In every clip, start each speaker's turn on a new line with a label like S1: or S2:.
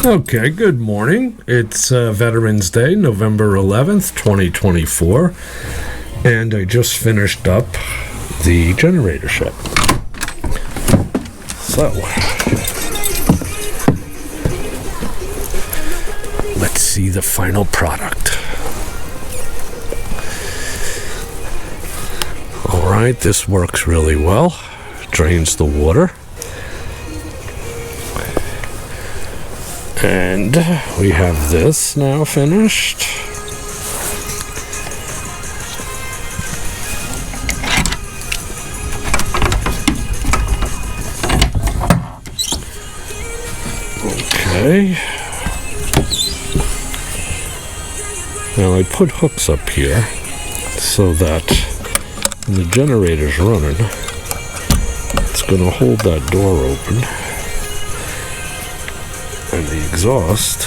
S1: Okay, good morning. It's Veterans Day, November 11th, 2024, and I just finished up the generator shed. So, let's see the final product. Alright, this works really well. Drains the water. And we have this now finished. Okay. Now I put hooks up here so that when the generator's running, it's going to hold that door open. And the exhaust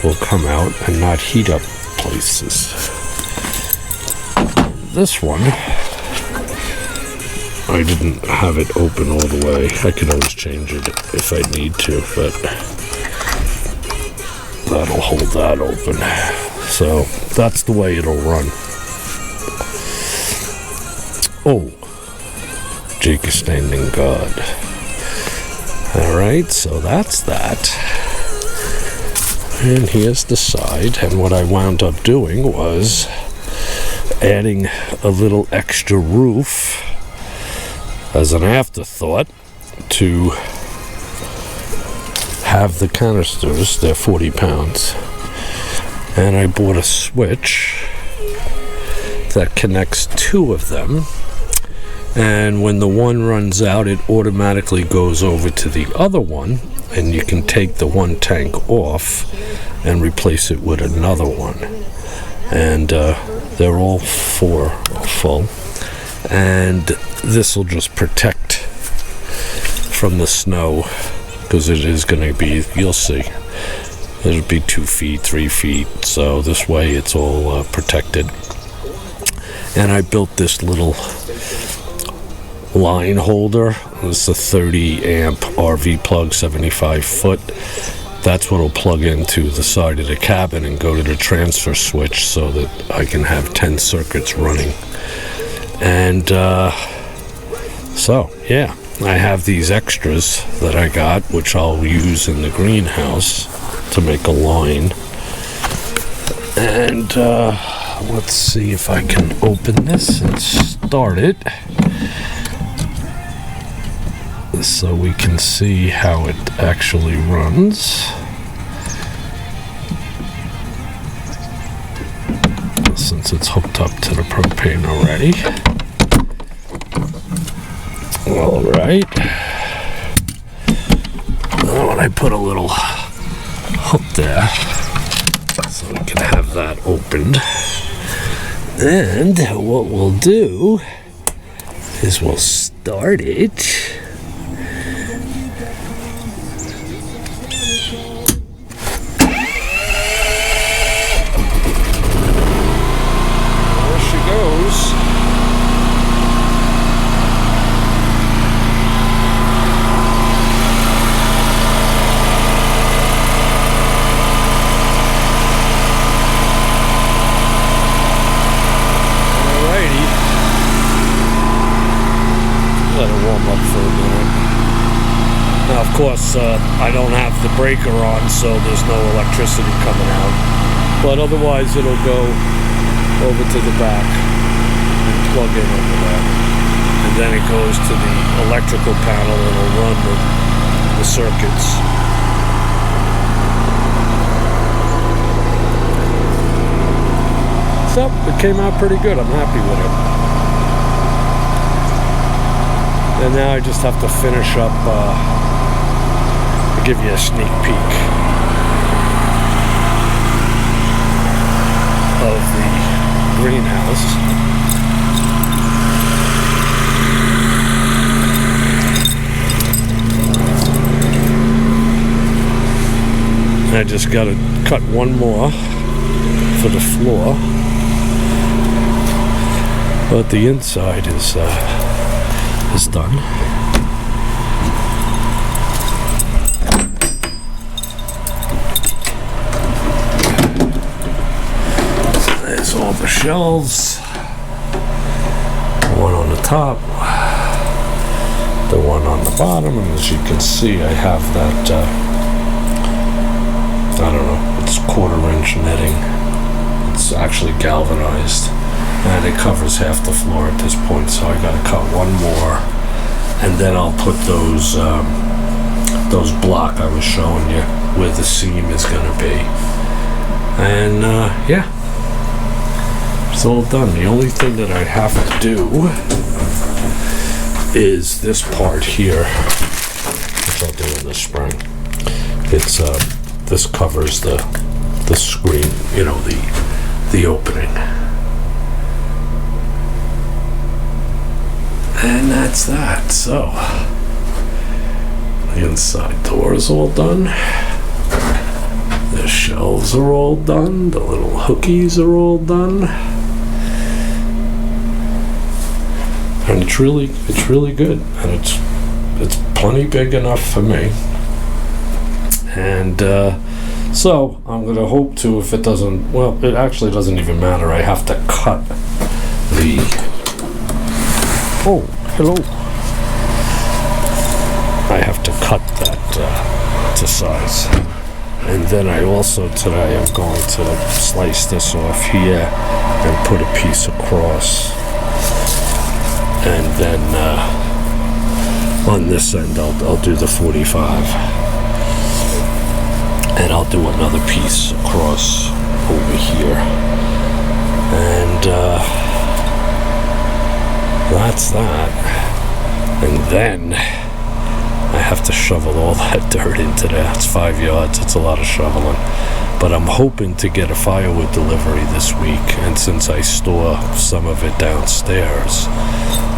S1: will come out and not heat up places. This one, I didn't have it open all the way. I can always change it if I need to, but that'll hold that open. So that's the way it'll run. Oh, Jake is standing guard. Alright, so that's that. And here's the side. And what I wound up doing was adding a little extra roof as an afterthought to have the canisters. They're 40 pounds. And I bought a switch that connects two of them. And when the one runs out, it automatically goes over to the other one, and you can take the one tank off and replace it with another one. And they're all four full. And this will just protect from the snow, because it is going to be, you'll see, it'll be 2 feet, 3 feet. So this way it's all protected. And I built this little line holder. It's a 30 amp RV plug, 75 foot. That's what will plug into the side of the cabin and go to the transfer switch so that I can have 10 circuits running. And so yeah, I have these extras that I got, which I'll use in the greenhouse to make a line. And let's see if I can open this and start it, so we can see how it actually runs. Since it's hooked up to the propane already. Alright. Oh, and I put a little hook there so we can have that opened. And what we'll do is we'll start it. Now, of course, I don't have the breaker on, so there's no electricity coming out. But otherwise, it'll go over to the back and plug in over there. And then it goes to the electrical panel and it'll run the circuits. So, it came out pretty good. I'm happy with it. And now I just have to finish up, give you a sneak peek of the greenhouse. I just got to cut one more for the floor, but the inside is done. shelves. One on the top, the one on the bottom, and as you can see, I have that, I don't know, it's 1/4-inch netting. It's actually galvanized, and it covers half the floor at this point, so I gotta cut one more, and then I'll put those block I was showing you where the seam is gonna be. And yeah, it's all done. The only thing that I have to do is this part here, which I'll do in the spring. It's this covers the screen, you know, the opening. And that's that. So the inside door is all done. The shelves are all done. The little hookies are all done. And it's really good. And it's plenty big enough for me. And so I'm going to hope to, if it doesn't, well, it actually doesn't even matter. I have to cut the, oh, hello. I have to cut that to size. And then I also today I'm going to slice this off here and put a piece across. And then on this end I'll do the 45. And I'll do another piece across over here. And that's that. And then I have to shovel all that dirt into there. It's 5 yards. It's a lot of shoveling. But I'm hoping to get a firewood delivery this week. And since I store some of it downstairs,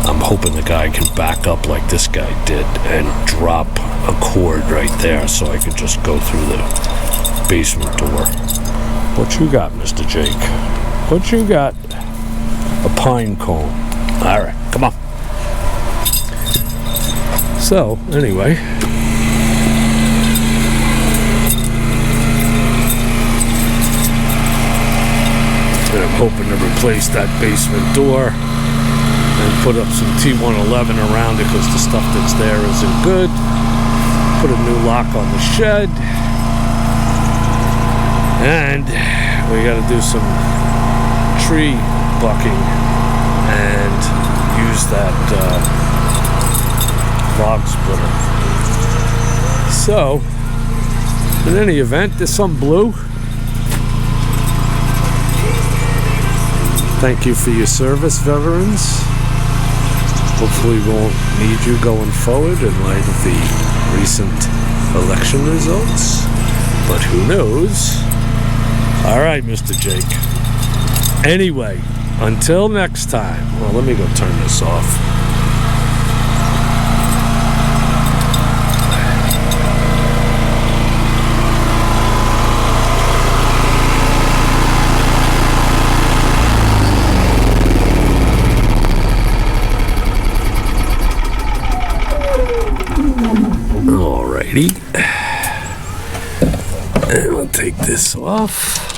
S1: I'm hoping the guy can back up like this guy did and drop a cord right there so I can just go through the basement door. What you got, Mr. Jake? What you got? A pine cone. All right, come on. So, anyway, and I'm hoping to replace that basement door and put up some T111 around it because the stuff that's there isn't good. Put a new lock on the shed. And we got to do some tree bucking and use that log splitter. So, in any event, there's some blue. Thank you for your service, veterans. Hopefully we won't need you going forward in light of the recent election results. But who knows? All right, Mr. Jake. Anyway, until next time. Well, let me go turn this off. Alrighty. And we'll take this off.